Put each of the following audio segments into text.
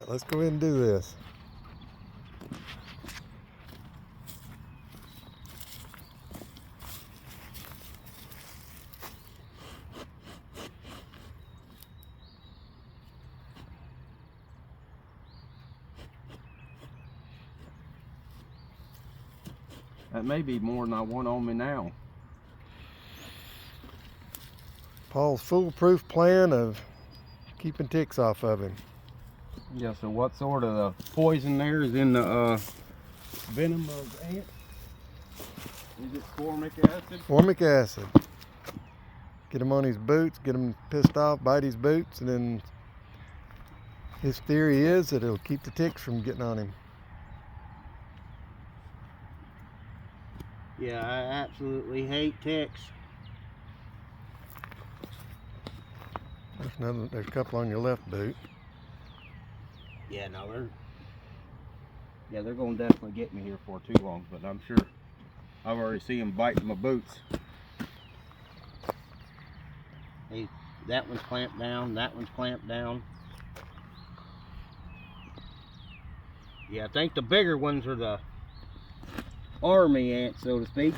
let's go ahead and do this. That may be more than I want on me now. Paul's foolproof plan of keeping ticks off of him. Yeah, so what sort of poison there is in the venom of ants? Is it formic acid? Formic acid. Get him on his boots, get him pissed off, bite his boots, and then his theory is that it'll keep the ticks from getting on him. Yeah, I absolutely hate ticks. There's a couple on your left boot. Yeah, no, They're going to definitely get me here for too long, but I'm sure I've already seen them biting my boots. that one's clamped down, that one's clamped down. Yeah, I think the bigger ones are the army ants, so to speak.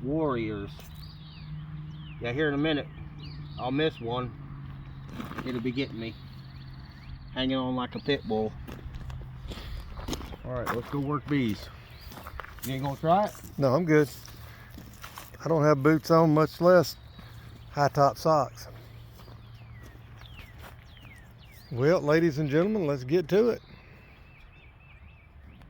Warriors. Yeah, here in a minute, I'll miss one. It'll be getting me. Hanging on like a pit bull. All right, let's go work bees. You ain't gonna try it? No, I'm good. I don't have boots on, much less high top socks. Well, ladies and gentlemen, let's get to it.